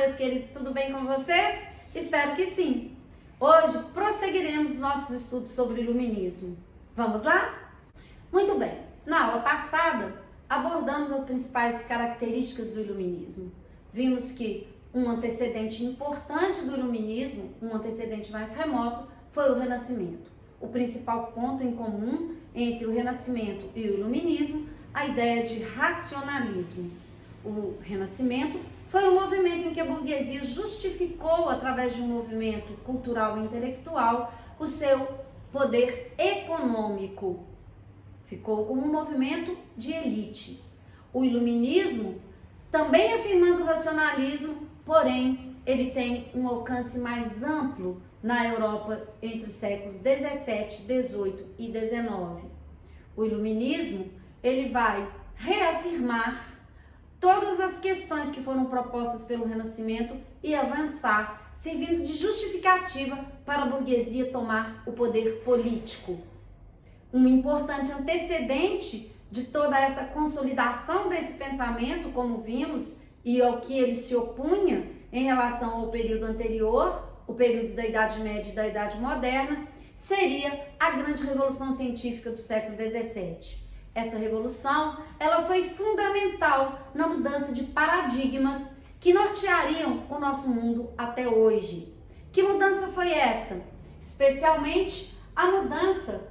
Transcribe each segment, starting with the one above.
meus queridos, tudo bem com vocês? Espero que sim. Hoje prosseguiremos os nossos estudos sobre o iluminismo. Vamos lá? Muito bem. Na aula passada, abordamos as principais características do iluminismo. Vimos que um antecedente importante do iluminismo, um antecedente mais remoto, foi o Renascimento. O principal ponto em comum entre o Renascimento e o iluminismo, a ideia de racionalismo. O Renascimento foi um movimento em que a burguesia justificou, através de um movimento cultural e intelectual, o seu poder econômico. Ficou como um movimento de elite. O iluminismo, também afirmando o racionalismo, porém, ele tem um alcance mais amplo na Europa entre os séculos 17, 18 e 19. O iluminismo, ele vai reafirmar todas as questões que foram propostas pelo Renascimento e avançar, servindo de justificativa para a burguesia tomar o poder político. Um importante antecedente de toda essa consolidação desse pensamento, como vimos, e ao que ele se opunha em relação ao período anterior, o período da Idade Média e da Idade Moderna, seria a grande revolução científica do século XVII. Essa revolução, ela foi fundamental na mudança de paradigmas que norteariam o nosso mundo até hoje. Que mudança foi essa? Especialmente a mudança,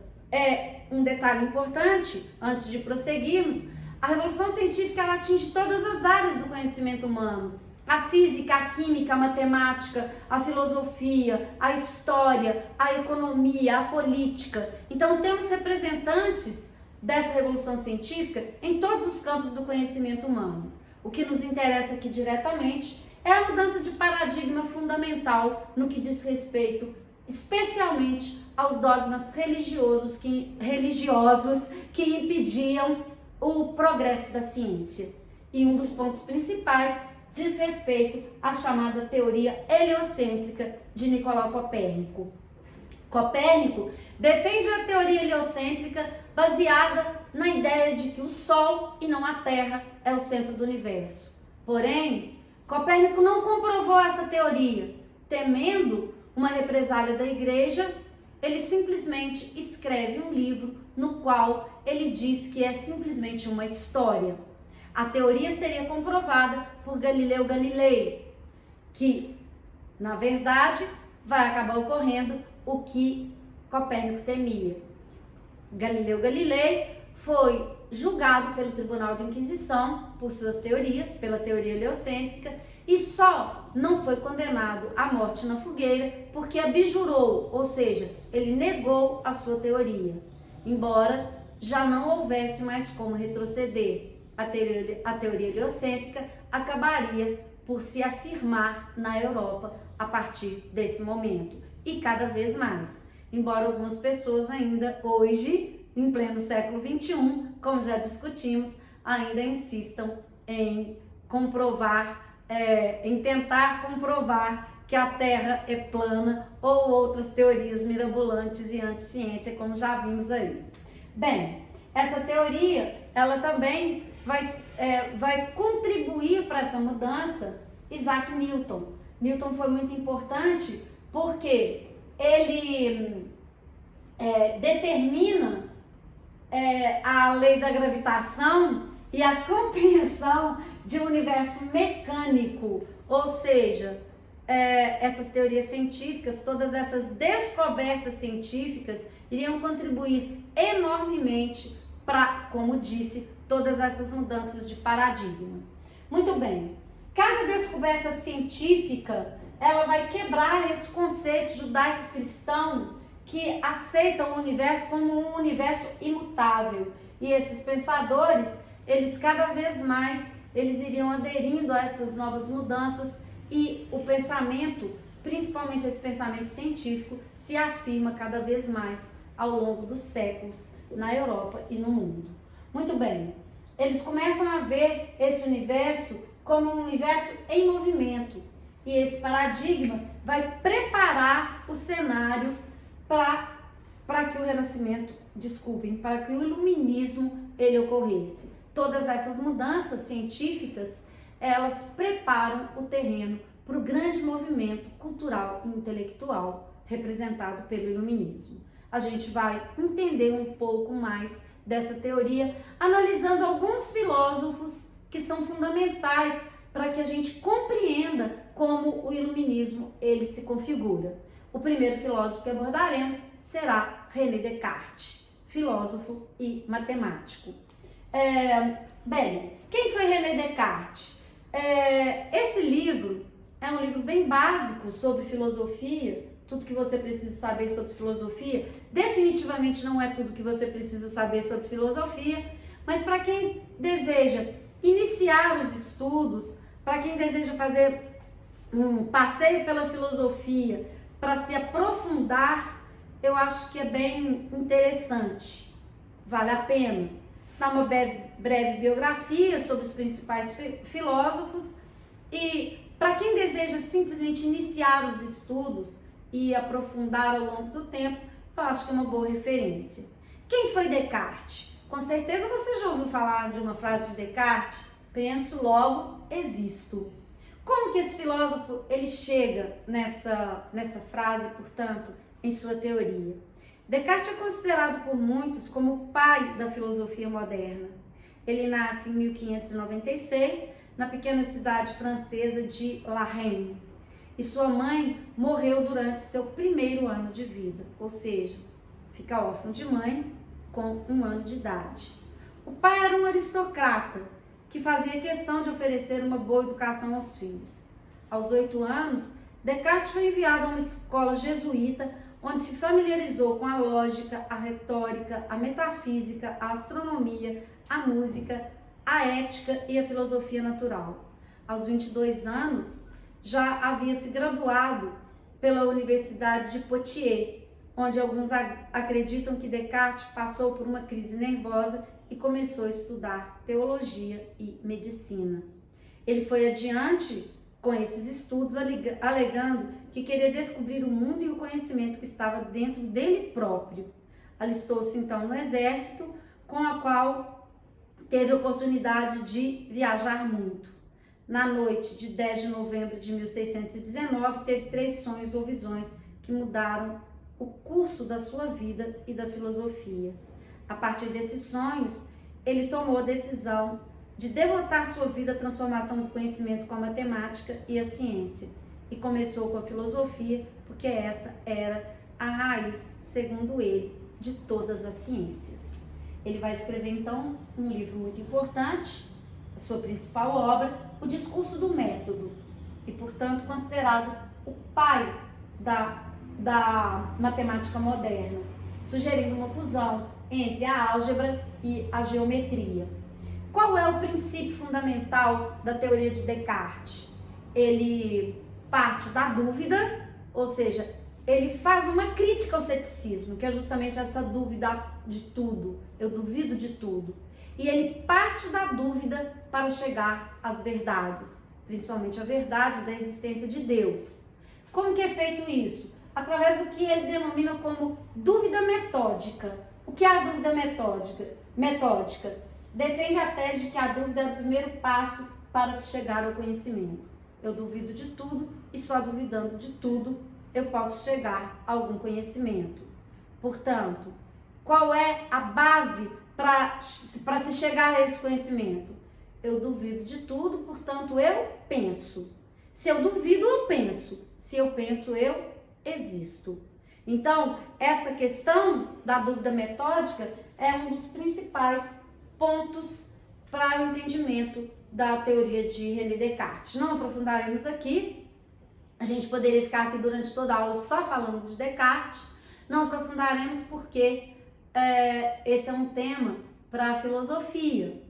um detalhe importante, antes de prosseguirmos, a revolução científica ela atinge todas as áreas do conhecimento humano. A física, a química, a matemática, a filosofia, a história, a economia, a política. Então temos representantes dessa revolução científica em todos os campos do conhecimento humano. O que nos interessa aqui diretamente é a mudança de paradigma fundamental no que diz respeito especialmente aos dogmas religiosos que impediam o progresso da ciência. E um dos pontos principais diz respeito à chamada teoria heliocêntrica de Nicolau Copérnico. Copérnico defende a teoria heliocêntrica baseada na ideia de que o Sol e não a Terra é o centro do universo. Porém, Copérnico não comprovou essa teoria. Temendo uma represália da Igreja, ele simplesmente escreve um livro no qual ele diz que é simplesmente uma história. A teoria seria comprovada por Galileu Galilei, que, na verdade, vai acabar ocorrendo o que Copérnico temia. Galileu Galilei foi julgado pelo Tribunal de Inquisição por suas teorias, pela teoria heliocêntrica, e só não foi condenado à morte na fogueira porque abjurou, ou seja, ele negou a sua teoria, embora já não houvesse mais como retroceder. A teoria heliocêntrica acabaria por se afirmar na Europa a partir desse momento, e cada vez mais. Embora algumas pessoas ainda hoje, em pleno século XXI, como já discutimos, ainda insistam em em tentar comprovar que a Terra é plana ou outras teorias mirabolantes e anti-ciência, como já vimos aí. Bem, essa teoria, ela também vai contribuir para essa mudança Isaac Newton. Newton foi muito importante porque ele determina a lei da gravitação e a compreensão de um universo mecânico, ou seja, essas teorias científicas, todas essas descobertas científicas iriam contribuir enormemente para, como disse, todas essas mudanças de paradigma. Muito bem, cada descoberta científica, ela vai quebrar esse conceito judaico-cristão que aceita o universo como um universo imutável. E esses pensadores, eles cada vez mais, eles iriam aderindo a essas novas mudanças e o pensamento, principalmente esse pensamento científico, se afirma cada vez mais ao longo dos séculos na Europa e no mundo. Muito bem, eles começam a ver esse universo como um universo em movimento e esse paradigma vai preparar o cenário para que o Renascimento, para que o Iluminismo ele ocorresse. Todas essas mudanças científicas, elas preparam o terreno para o grande movimento cultural e intelectual representado pelo Iluminismo. A gente vai entender um pouco mais dessa teoria, analisando alguns filósofos que são fundamentais para que a gente compreenda como o Iluminismo ele se configura. O primeiro filósofo que abordaremos será René Descartes, filósofo e matemático. Bem, quem foi René Descartes? Esse livro é um livro bem básico sobre filosofia, tudo que você precisa saber sobre filosofia. Definitivamente não é tudo que você precisa saber sobre filosofia, mas para quem deseja iniciar os estudos, para quem deseja fazer um passeio pela filosofia, para se aprofundar, eu acho que é bem interessante, vale a pena. Dar uma breve biografia sobre os principais filósofos e para quem deseja simplesmente iniciar os estudos e aprofundar ao longo do tempo, eu acho que é uma boa referência. Quem foi Descartes? Com certeza você já ouviu falar de uma frase de Descartes, penso, logo existo. Como que esse filósofo ele chega nessa frase, portanto, em sua teoria? Descartes é considerado por muitos como o pai da filosofia moderna. Ele nasce em 1596 na pequena cidade francesa de La Reine e sua mãe morreu durante seu primeiro ano de vida, ou seja, fica órfão de mãe com 1 ano de idade. O pai era um aristocrata que fazia questão de oferecer uma boa educação aos filhos. Aos 8 anos, Descartes foi enviado a uma escola jesuíta, onde se familiarizou com a lógica, a retórica, a metafísica, a astronomia, a música, a ética e a filosofia natural. Aos 22 anos, já havia se graduado pela Universidade de Poitiers, onde alguns acreditam que Descartes passou por uma crise nervosa e começou a estudar teologia e medicina. Ele foi adiante com esses estudos, alegando que queria descobrir o mundo e o conhecimento que estava dentro dele próprio. Alistou-se então no exército, com a qual teve a oportunidade de viajar muito. Na noite de 10 de novembro de 1619, teve 3 sonhos ou visões que mudaram o curso da sua vida e da filosofia. A partir desses sonhos, ele tomou a decisão de devotar sua vida à transformação do conhecimento com a matemática e a ciência. E começou com a filosofia, porque essa era a raiz, segundo ele, de todas as ciências. Ele vai escrever, então, um livro muito importante, a sua principal obra, O Discurso do Método, e, portanto, considerado o pai da matemática moderna, sugerindo uma fusão entre a álgebra e a geometria. Qual é o princípio fundamental da teoria de Descartes? Ele parte da dúvida, ou seja, ele faz uma crítica ao ceticismo, que é justamente essa dúvida de tudo, eu duvido de tudo. E ele parte da dúvida para chegar às verdades, principalmente a verdade da existência de Deus. Como que é feito isso? Através do que ele denomina como dúvida metódica. O que é a dúvida metódica? Defende a tese de que a dúvida é o primeiro passo para se chegar ao conhecimento. Eu duvido de tudo e só duvidando de tudo eu posso chegar a algum conhecimento. Portanto, qual é a base para se chegar a esse conhecimento? Eu duvido de tudo, portanto eu penso. Se eu duvido, eu penso. Se eu penso, eu existo. Então, essa questão da dúvida metódica é um dos principais pontos para o entendimento da teoria de René Descartes. Não aprofundaremos aqui, a gente poderia ficar aqui durante toda a aula só falando de Descartes, não aprofundaremos porque esse é um tema para a filosofia.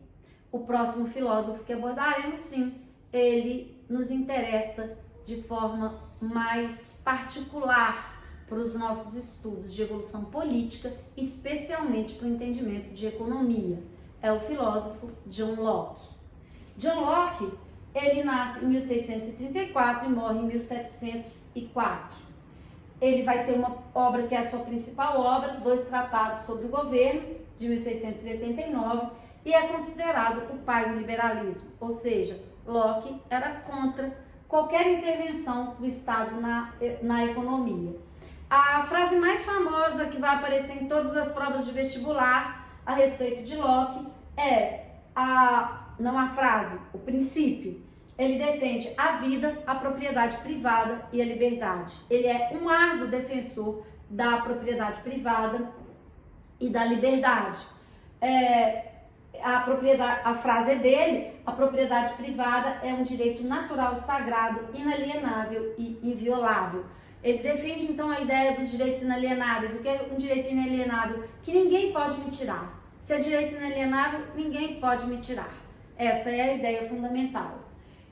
O próximo filósofo que abordaremos, sim, ele nos interessa de forma mais particular para os nossos estudos de evolução política, especialmente para o entendimento de economia. É o filósofo John Locke. John Locke, ele nasce em 1634 e morre em 1704. Ele vai ter uma obra que é a sua principal obra, 2 tratados sobre o governo, de 1689, e é considerado o pai do liberalismo, ou seja, Locke era contra qualquer intervenção do Estado na economia. A frase mais famosa que vai aparecer em todas as provas de vestibular a respeito de Locke é o princípio. Ele defende a vida, a propriedade privada e a liberdade. Ele é um árduo defensor da propriedade privada e da liberdade. A frase é dele: a propriedade privada é um direito natural, sagrado, inalienável e inviolável. Ele defende então a ideia dos direitos inalienáveis. O que é um direito inalienável? Que ninguém pode me tirar. Se é direito inalienável, ninguém pode me tirar. Essa é a ideia fundamental.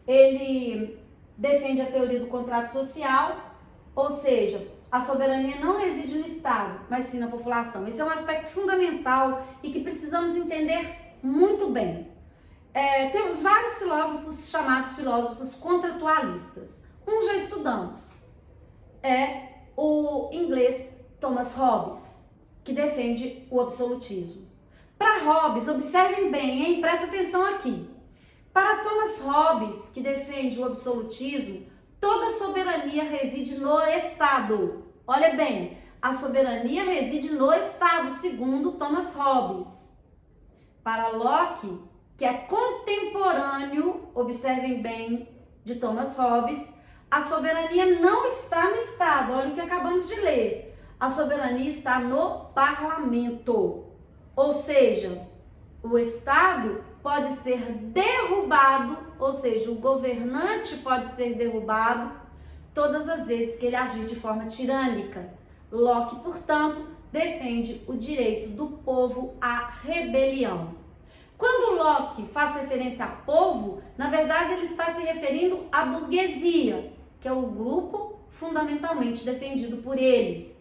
Ele defende a teoria do contrato social, ou seja, a soberania não reside no Estado, mas sim na população. Esse é um aspecto fundamental e que precisamos entender muito bem. Temos vários filósofos chamados filósofos contratualistas. Um já estudamos, é o inglês Thomas Hobbes, que defende o absolutismo. Para Hobbes, observem bem, hein? Presta atenção aqui. Para Thomas Hobbes, que defende o absolutismo, toda soberania reside no Estado. Olha bem, a soberania reside no Estado, segundo Thomas Hobbes. Para Locke, que é contemporâneo, observem bem, de Thomas Hobbes, a soberania não está no Estado. Olha o que acabamos de ler. A soberania está no parlamento. Ou seja, o Estado pode ser derrubado, ou seja, o governante pode ser derrubado todas as vezes que ele agir de forma tirânica. Locke, portanto, defende o direito do povo à rebelião. Quando Locke faz referência a povo, na verdade ele está se referindo à burguesia, que é o grupo fundamentalmente defendido por ele.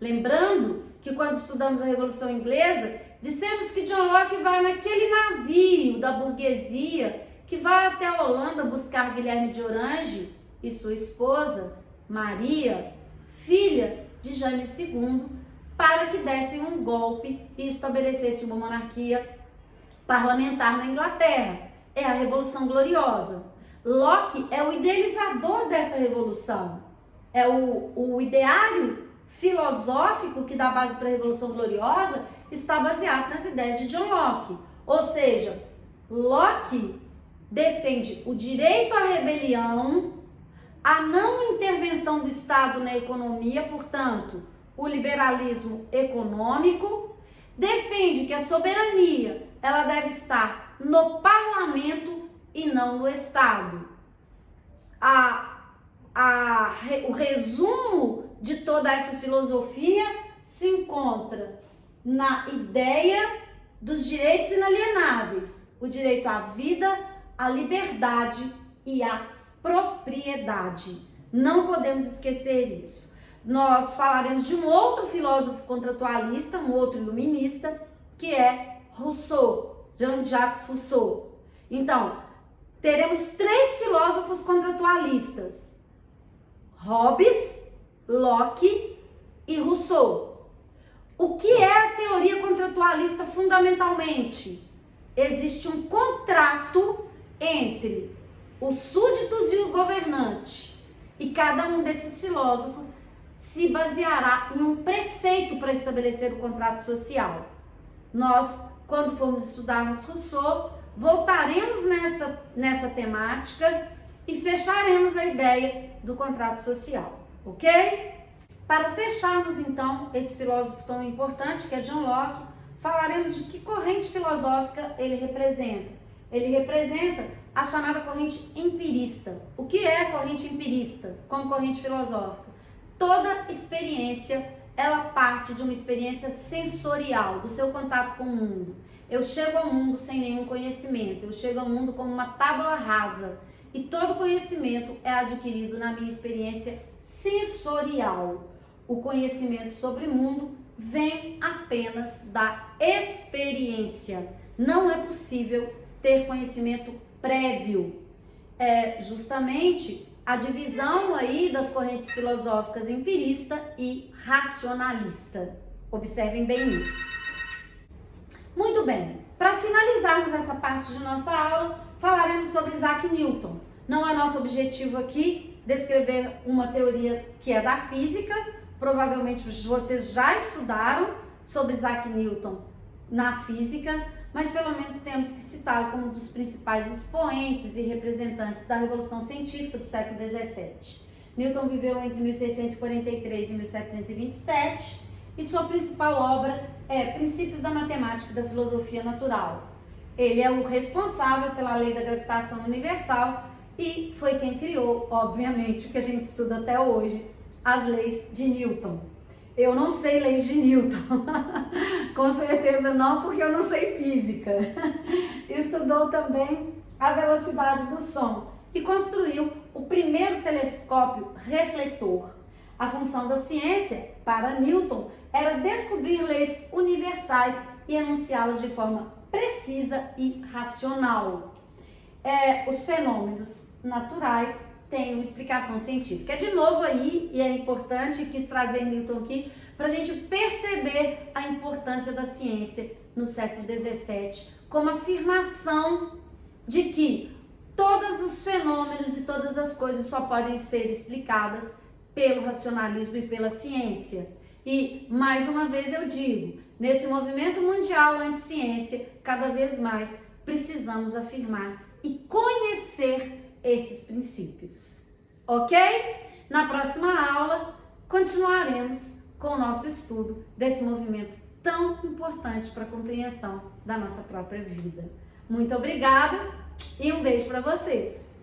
Lembrando que quando estudamos a Revolução Inglesa, dissemos que John Locke vai naquele navio da burguesia que vai até a Holanda buscar Guilherme de Orange e sua esposa, Maria, filha de Jaime II, para que dessem um golpe e estabelecessem uma monarquia parlamentar na Inglaterra. É a Revolução Gloriosa. Locke é o idealizador dessa revolução. É o ideário filosófico que dá base para a Revolução Gloriosa está baseado nas ideias de John Locke. Ou seja, Locke defende o direito à rebelião, a não intervenção do Estado na economia, portanto, o liberalismo econômico, defende que a soberania ela deve estar no parlamento e não no Estado. O resumo de toda essa filosofia se encontra na ideia dos direitos inalienáveis, o direito à vida, à liberdade e à propriedade. Não podemos esquecer isso. Nós falaremos de um outro filósofo contratualista, um outro iluminista, que é Rousseau, Jean-Jacques Rousseau. Então, teremos 3 filósofos contratualistas: Hobbes, Locke e Rousseau. O que é a teoria contratualista fundamentalmente? Existe um contrato entre os súditos e o governante, e cada um desses filósofos se baseará em um preceito para estabelecer o contrato social. Nós, quando formos estudarmos Rousseau, voltaremos nessa temática e fecharemos a ideia do contrato social, ok? Para fecharmos então esse filósofo tão importante que é John Locke, falaremos de que corrente filosófica ele representa. Ele representa a chamada corrente empirista. O que é a corrente empirista como corrente filosófica? Toda experiência, ela parte de uma experiência sensorial, do seu contato com o mundo. Eu chego ao mundo sem nenhum conhecimento, eu chego ao mundo como uma tábua rasa. E todo conhecimento é adquirido na minha experiência sensorial. O conhecimento sobre o mundo vem apenas da experiência. Não é possível ter conhecimento prévio. É justamente a divisão aí das correntes filosóficas empirista e racionalista. Observem bem isso. Muito bem, para finalizarmos essa parte de nossa aula, falaremos sobre Isaac Newton. Não é nosso objetivo aqui descrever uma teoria que é da física. Provavelmente vocês já estudaram sobre Isaac Newton na física, mas pelo menos temos que citá-lo como um dos principais expoentes e representantes da Revolução Científica do século XVII. Newton viveu entre 1643 e 1727 e sua principal obra é Princípios da Matemática e da Filosofia Natural. Ele é o responsável pela lei da gravitação universal e foi quem criou, obviamente, o que a gente estuda até hoje, as leis de Newton. Eu não sei leis de Newton, com certeza não, porque eu não sei física. Estudou também a velocidade do som e construiu o primeiro telescópio refletor. A função da ciência, para Newton, era descobrir leis universais e enunciá-las de forma precisa e racional. Os fenômenos naturais têm uma explicação científica. De novo aí, e é importante, quis trazer Newton aqui, para a gente perceber a importância da ciência no século XVII, como afirmação de que todos os fenômenos e todas as coisas só podem ser explicadas pelo racionalismo e pela ciência. E, mais uma vez eu digo, nesse movimento mundial anti-ciência, cada vez mais precisamos afirmar e conhecer esses princípios. Ok? Na próxima aula, continuaremos com o nosso estudo desse movimento tão importante para a compreensão da nossa própria vida. Muito obrigada e um beijo para vocês!